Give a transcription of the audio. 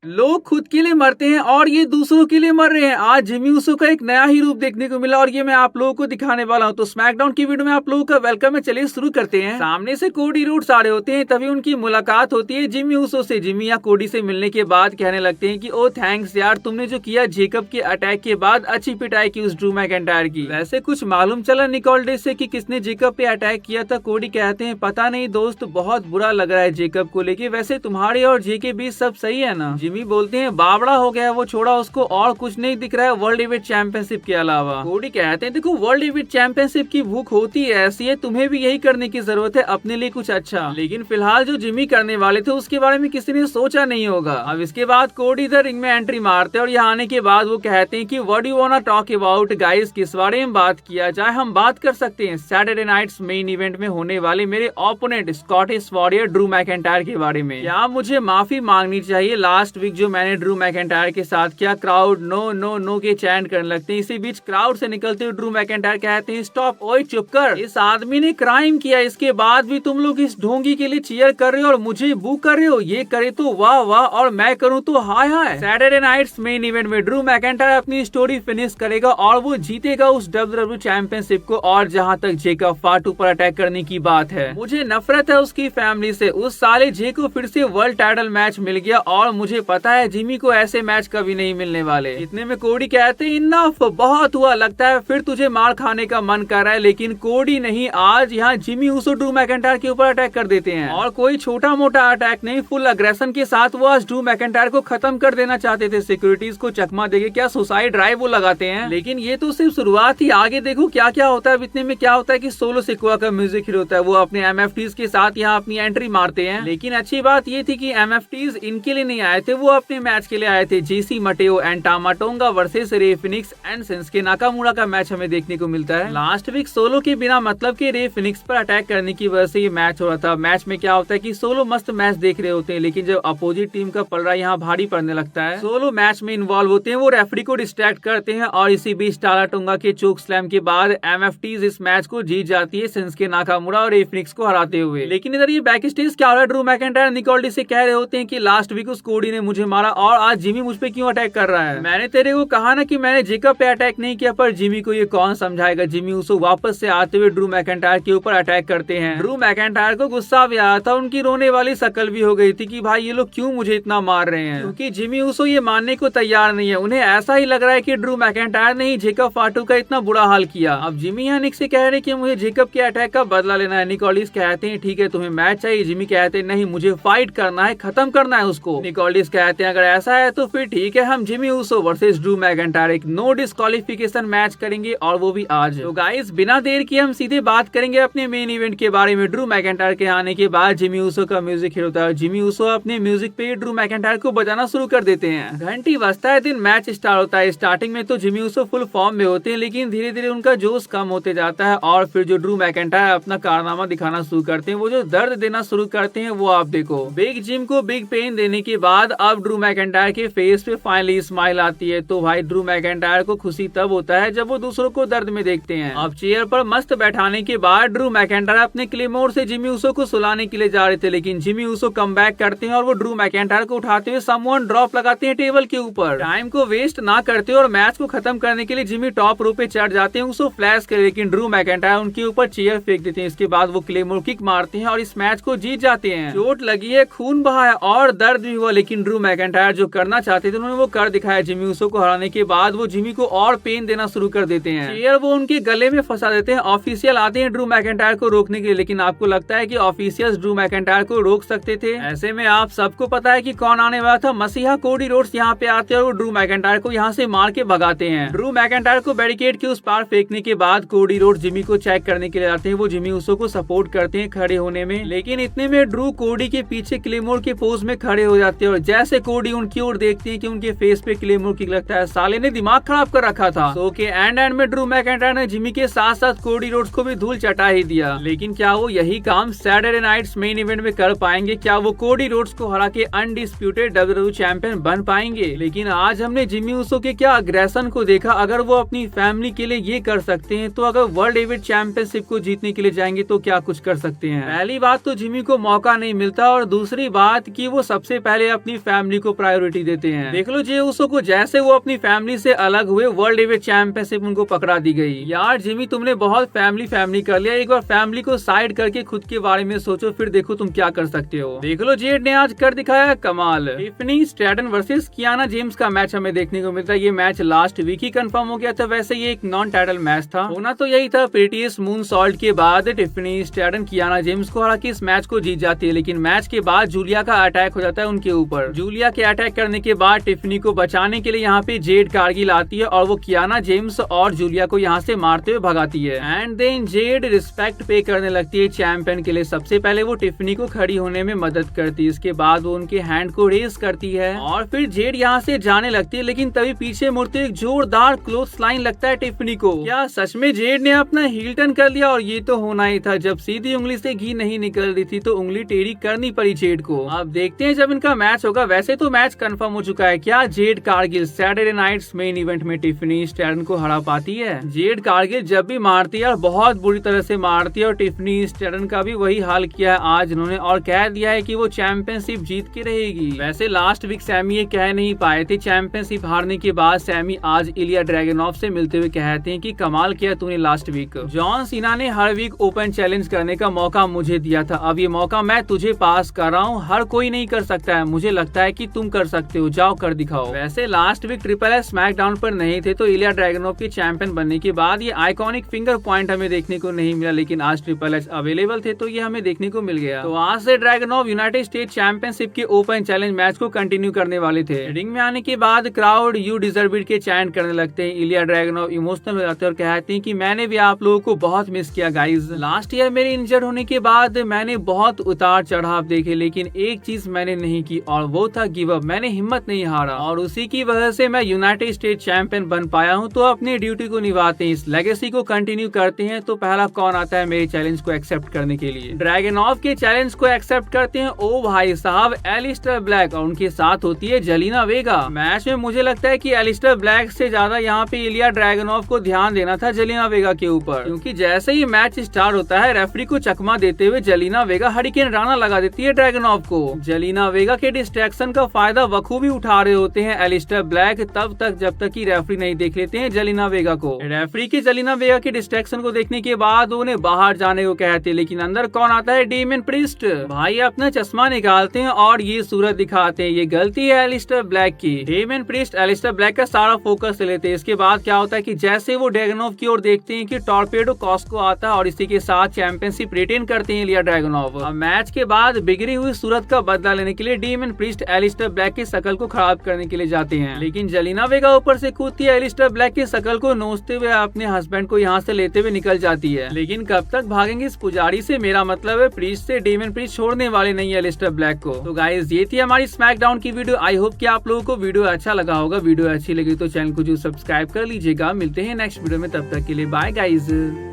लोग खुद के लिए मरते हैं और ये दूसरों के लिए मर रहे हैं। आज जिमी ऊसो का एक नया ही रूप देखने को मिला और ये मैं आप लोगों को दिखाने वाला हूँ। तो स्मैकडाउन की वीडियो में आप लोगों का वेलकम है। चलिए शुरू करते हैं। सामने से कोडी रोड्स आ रहे होते हैं, तभी उनकी मुलाकात होती है जिमी ऊसो से। जिमी या कोडी से मिलने के बाद कहने लगते हैं कि ओ थैंक्स यार, तुमने जो किया जेकब के अटैक के बाद अच्छी पिटाई की उस ड्रू मैकइंटायर की। वैसे कुछ मालूम चला निकोल डे से कि किसने जेकब पे अटैक किया था। कोडी कहते हैं पता नहीं दोस्त, बहुत बुरा लग रहा है जेकब को लेके। वैसे तुम्हारे और जे के बीच सब सही है ना। जिमी बोलते हैं बावड़ा हो गया है वो, छोड़ा उसको, और कुछ नहीं दिख रहा है वर्ल्ड हेवीवेट चैंपियनशिप के अलावा। कोडी कहते हैं देखो वर्ल्ड हेवीवेट चैंपियनशिप की भूख होती है ऐसी है, तुम्हें भी यही करने की जरूरत है अपने लिए कुछ अच्छा। लेकिन फिलहाल जो जिमी करने वाले थे उसके बारे में किसी ने सोचा नहीं होगा। अब इसके बाद कोडी इधर रिंग में एंट्री मारते हैं और यहाँ आने के बाद वो कहते हैं कि what you वांना talk about guys, किस बारे में बात किया जाए। हम बात कर सकते हैं सैटरडे नाइट्स मेन इवेंट में होने वाले मेरे opponent Scottish warrior Drew McIntyre के बारे में। क्या मुझे माफी मांगनी चाहिए लास्ट वीक जो मैंने ड्रू मैकइंटायर के साथ किया। क्राउड नो नो नो के चैंट करने लगते हैं। इसी बीच क्राउड से निकलते हुए ड्रू मैकइंटायर कहते हैं स्टॉप, ओए चुप कर, इस आदमी ने क्राइम किया, इसके बाद भी तुम लोग इस ढोंगी के लिए चीयर कर रहे हो और मुझे बू कर रहे हो। ये करे तो वाह वाह और मैं करूँ तो हाय हाय। सैटरडे नाइट्स मेन इवेंट में ड्रू मैकइंटायर अपनी स्टोरी फिनिश करेगा और वो जीतेगा उस WWE चैंपियनशिप को। और जहाँ तक जेकब फाटू पर अटैक करने की बात है, मुझे नफरत है उसकी फैमिली से। उस साले जे को फिर से वर्ल्ड टाइटल मैच मिल गया और मुझे पता है जिमी को ऐसे मैच कभी नहीं मिलने वाले। इतने में कोडी कहते हैं इनफ, बहुत हुआ, लगता है फिर तुझे मार खाने का मन कर रहा है। लेकिन कोडी नहीं, आज यहाँ जिमी ऊसो ड्रू मैकइंटायर के ऊपर अटैक कर देते हैं और कोई छोटा मोटा अटैक नहीं, फुल अग्रेशन के साथ वो आज ड्रू मैकइंटायर को खत्म कर देना चाहते थे। सिक्योरिटीज को चकमा देके क्या सुसाइड ड्राइव वो लगाते हैं। लेकिन ये तो सिर्फ शुरुआत ही, आगे देखो क्या क्या होता है। इतने में क्या होता है कि सोलो सिक्वा का म्यूजिक हीरो होता है, वो अपने MFTs के साथ यहाँ अपनी एंट्री मारते हैं। लेकिन अच्छी बात ये थी कि MFTs इनके लिए नहीं आए थे, वो अपने मैच के लिए आए थे। Jessie Matteo and Tama Tonga versus Rey Fenix and Shinsuke Nakamura का मैच हमें देखने को मिलता है। लास्ट वीक सोलो के बिना मतलब के रे फिनिक्स पर अटैक करने की वजह से ये मैच हो रहा था। मैच में क्या होता है कि सोलो मस्त मैच देख रहे होते हैं, लेकिन जब अपोजिट टीम का पलड़ा यहाँ भारी पड़ने लगता है, सोलो मैच में इन्वॉल्व होते हैं, वो रेफरी को डिस्ट्रैक्ट करते हैं और इसी बीच टालाटोंगा के चोक स्लैम के बाद MFTs इस मैच को जीत जाती है सेंसुके नाकामुरा और रे फिनिक्स को हराते हुए। लेकिन इधर ये बैक स्टेज क्या हो रहा है, ड्रू मैकइंटायर निकोल डे से कह रहे होते हैं कि लास्ट वीक उस कोडी ने मुझे मारा और आज जिमी मुझ पे क्यों अटैक कर रहा है। मैंने तेरे को कहा ना कि मैंने जेकब पे अटैक नहीं किया, पर जिमी को ये कौन समझाएगा। जिमी उसको वापस से आते हुए ड्रू मैकइंटायर के ऊपर अटैक करते हैं। ड्रू मैकइंटायर को गुस्सा भी आया था, उनकी रोने वाली शक्ल भी हो गई थी कि भाई ये लोग क्यों मुझे इतना मार रहे हैं, क्योंकि जिमी उसो ये मानने को तैयार नहीं है। उन्हें ऐसा ही लग रहा है कि ड्रू मैकइंटायर ने ही जेकब फाटू का इतना बुरा हाल किया। अब जिमी यहाँ निक से कह रहे कि मुझे जेकब के अटैक का बदला लेना है। निकोलिस कहते हैं ठीक है तुम्हें मैच चाहिए। जिमी कहते हैं नहीं, मुझे फाइट करना है, खत्म करना है उसको। निकोलिस कहते हैं अगर ऐसा है तो फिर ठीक है, हम Jimmy Uso versus Drew McIntyre एक नो डिस्क्वालिफिकेशन मैच करेंगे और वो भी आज। तो गाइस बिना देर किए हम सीधे बात करेंगे अपने मेन इवेंट के बारे में। ड्रू मैकइंटायर के आने के बाद जिमी ऊसो का म्यूजिक हीरो था। जिमी ऊसो अपने म्यूजिक पे ड्रू मैकइंटायर को बजाना शुरू कर देते हैं। घंटी बजता है, दिन मैच स्टार्ट होता है। स्टार्टिंग में तो जिमी ऊसो फुल फॉर्म में होते हैं, लेकिन धीरे धीरे उनका जोश कम होते जाता है और फिर जो ड्रू मैकइंटायर अपना कारनामा दिखाना शुरू करते हैं, वो जो दर्द देना शुरू करते हैं, वो आप देखो। बिग जिम को बिग पेन देने के बाद अब ड्रू मैकइंटायर के फेस पे फाइनली स्माइल आती है। तो भाई ड्रू मैकइंटायर को खुशी तब होता है जब वो दूसरों को दर्द में देखते हैं। अब चेयर पर मस्त बैठाने के बाद ड्रू मैकइंटायर अपने क्लेमोर से जिमी ऊसो को सुलाने के लिए जा रहे थे, लेकिन जिमी ऊसो कम बैक करते हैं और वो ड्रू मैकइंटायर को उठाते हुए समवन ड्रॉप लगाते हैं टेबल के ऊपर। टाइम को वेस्ट ना करते और मैच को खत्म करने के लिए जिमी टॉप रो पे चढ़ जाते हैं उसको फ्लैश के, लेकिन ड्रू मैकइंटायर उनके ऊपर चेयर फेंक देते हैं। इसके बाद वो क्लेमोर किक मारते हैं और इस मैच को जीत जाते हैं। चोट लगी है, खून बहा है और दर्द भी हुआ, लेकिन ड्रू मैकइंटायर जो करना चाहते थे उन्होंने वो कर दिखाया। जिमी ऊसो को हराने के बाद वो जिमी को और पेन देना शुरू कर देते हैं। चेयर वो उनके गले में फंसा देते हैं। ऑफिशियल आते हैं ड्रू मैकइंटायर को रोकने के लिए, लेकिन आपको लगता है कि ऑफिशियल्स ड्रू मैकइंटायर को रोक सकते थे? ऐसे में आप सबको पता है कि कौन आने वाला था, मसीहा कोडी रोड्स यहाँ पे आते हैं और वो ड्रू मैकइंटायर को यहाँ से मार के भगाते हैं। ड्रू मैकइंटायर को बैरिकेड के उस पार फेंकने के बाद कोडी रोड्स जिमी को चेक करने के लिए आते हैं। वो जिमी ऊसो को सपोर्ट करते हैं खड़े होने में, लेकिन इतने में ड्रू कोडी के पीछे क्लेमोर के पोज में खड़े हो जाते हैं और जैसे कोडी उनकी ओर देखते हैं कि उनके फेस पे क्लेमोर किक लगता है। साले ने दिमाग खराब कर रखा था। सो के एंड में ड्रू मैकइंटायर ने जिमी के साथ साथ कोडी रोड्स को भी धूल चटा ही दिया। लेकिन क्या वो यही काम सैटरडे नाइट्स मेन इवेंट में कर पाएंगे? क्या वो कोडी रोड्स को हरा के अनडिस्प्यूटेड WWE चैंपियन बन पाएंगे? लेकिन आज हमने जिमी ऊसो के क्या अग्रेशन को देखा। अगर वो अपनी फैमिली के लिए ये कर सकते हैं, तो अगर वर्ल्ड हेवीवेट चैंपियनशिप को जीतने के लिए जाएंगे तो क्या कुछ कर सकते हैं। पहली बात तो जिमी को मौका नहीं मिलता और दूसरी बात कि वो सबसे पहले अपनी फैमिली को प्रायोरिटी देते हैं। देख लो जे उसो को जैसे वो अपनी फैमिली से अलग हुए वर्ल्ड हेवीवेट चैंपियनशिप उनको पकड़ा दी गई। यार जिमी तुमने बहुत फैमिली कर लिया, एक बार फैमिली को साइड करके खुद के बारे में सोचो, फिर देखो तुम क्या कर सकते हो। देख लो जेड ने आज कर दिखाया कमाल। Tiffany Stratton versus Kiana James का मैच हमें देखने को मिलता है। ये मैच लास्ट वीक ही कंफर्म हो गया था। वैसे ये एक नॉन टाइटल मैच था, होना तो यही था। प्रीटियस मून सॉल्ट के बाद टिफनी स्ट्रैटन कियाना जेम्स को हालांकि इस मैच को जीत जाती है, लेकिन मैच के बाद जूलिया का अटैक हो जाता है उनके ऊपर। जूलिया के अटैक करने के बाद टिफनी को बचाने के लिए यहाँ पे जेड कारगिल आती है और वो कियाना जेम्स और जूलिया को यहाँ से मारते हुए भगाती है। एंड देन जेड रिस्पेक्ट पे करने लगती है चैंपियन के लिए। सबसे पहले वो टिफनी को खड़ी होने में मदद करती है, इसके बाद वो उनके हैंड को रेस करती है और फिर जेड यहाँ से जाने लगती है, लेकिन तभी पीछे मुड़ते एक जोरदार क्लोज लाइन लगता है टिफनी को। क्या सच में जेड ने अपना हील टर्न कर लिया? और ये तो होना ही था, जब सीधी उंगली से घी नहीं निकल रही थी तो उंगली टेढ़ी करनी पड़ी जेड को। अब देखते हैं जब इनका मैच होगा। वैसे तो मैच कंफर्म हो चुका है। क्या Jade Cargill Saturday Night's Main Event में टिफनी स्ट्रैटन को हरा पाती है? जेड कारगिल जब भी मारती है बहुत बुरी तरह से मारती है और टिफनी स्ट्रैटन का भी वही हाल किया है आज इन्होंने, और कह दिया है कि वो चैंपियनशिप जीत के रहेगी। वैसे लास्ट वीक सैमी ये कह नहीं पाए थे। चैंपियनशिप हारने के बाद सैमी आज इलिया ड्रैगनोव से मिलते हुए कहते हैं कि कमाल किया तूने लास्ट वीक। जॉन सीना ने हर वीक ओपन चैलेंज करने का मौका मुझे दिया था, अब ये मौका मैं तुझे पास कर रहा हूँ। हर कोई नहीं कर सकता है, मुझे लगता है कि तुम कर सकते हो, जाओ कर दिखाओ। वैसे last week Triple H SmackDown पर नहीं थे तो इलिया ड्रैगनोव के चैंपियन बनने के बाद ये आइकॉनिक फिंगर पॉइंट हमें देखने को नहीं मिला, लेकिन आज ट्रिपल एच अवेलेबल थे तो ये हमें देखने को मिल गया। तो आज से ड्रैगनोव यूनाइटेड स्टेट चैंपियनशिप के ओपन चैलेंज मैच को कंटिन्यू करने वाले थे। रिंग में आने के बाद क्राउड यू डिजर्व इट के चैंट करने लगते हैं। इलिया ड्रैगनोव इमोशनल हो जाते हैं और कहते हैं कि मैंने भी आप लोगों को बहुत मिस किया गाइज। लास्ट ईयर मेरे इंजर्ड होने के बाद मैंने बहुत उतार चढ़ाव देखे, लेकिन एक चीज मैंने नहीं की और वो था गिव अप। मैंने हिम्मत नहीं हारा और उसी की वजह से मैं यूनाइटेड स्टेट चैंपियन बन पाया हूँ। तो अपनी ड्यूटी को निभाते हैं, इस लेगेसी को कंटिन्यू करते हैं। तो पहला कौन आता है मेरे चैलेंज को एक्सेप्ट करने के लिए? ड्रैगनोव के चैलेंज को एक्सेप्ट करते हैं ओ भाई साहब एलिस्टर ब्लैक, और उनके साथ होती है जेलिना वेगा। मैच में मुझे लगता है कि एलिस्टर ब्लैक से ज्यादा यहाँ पे इलिया ड्रैगनोव को ध्यान देना था जेलिना वेगा के ऊपर, क्योंकि जैसे ही मैच स्टार्ट होता है रेफरी को चकमा देते हुए जेलिना वेगा हरिकेन राणा लगा देती है ड्रैगनोव को। जेलिना वेगा के डिस्ट्रैक्शन का फायदा बखूबी उठा रहे होते हैं एलिस्टर ब्लैक तब तक जब तक कि रेफरी नहीं देख लेते हैं जेलिना वेगा को। रेफरी की जेलिना वेगा के डिस्ट्रैक्शन को देखने के बाद उन्हें बाहर जाने को कहते हैं, लेकिन अंदर कौन आता है? डेमियन प्रीस्ट भाई अपना चश्मा निकालते हैं और ये सूरत दिखाते हैं। ये गलती है एलिस्टर ब्लैक की। डेमियन प्रीस्ट एलिस्टर ब्लैक का सारा फोकस लेते हैं। इसके बाद क्या होता है कि जैसे वो ड्रैगनोव की ओर देखते हैं कि टॉर्पेडो कॉस्को आता है और इसी के साथ चैंपियनशिप रिटेन करते हैं इलिया ड्रैगनोव। मैच के बाद बिगड़ी हुई सूरत का बदला लेने के लिए डेमियन प्रीस्ट एलिस्टर ब्लैक की शकल को खराब करने के लिए जाते हैं, लेकिन जेलिना वेगा ऊपर से कूदती है, एलिस्टर ब्लैक की शकल को नोचते हुए अपने हस्बैंड को यहाँ से लेते हुए निकल जाती है। लेकिन कब तक भागेंगे इस पुजारी से? मेरा मतलब है प्रीस्ट से। डेमियन प्रीस्ट छोड़ने वाले नहीं है एलिस्टर ब्लैक को। तो गाइस ये थी हमारी स्मैकडाउन की वीडियो। आई होप कि आप लोगों को वीडियो अच्छा लगा होगा। वीडियो अच्छी लगी तो चैनल को जो सब्सक्राइब कर लीजिएगा। मिलते हैं नेक्स्ट वीडियो में, तब तक के लिए बाय गाइस।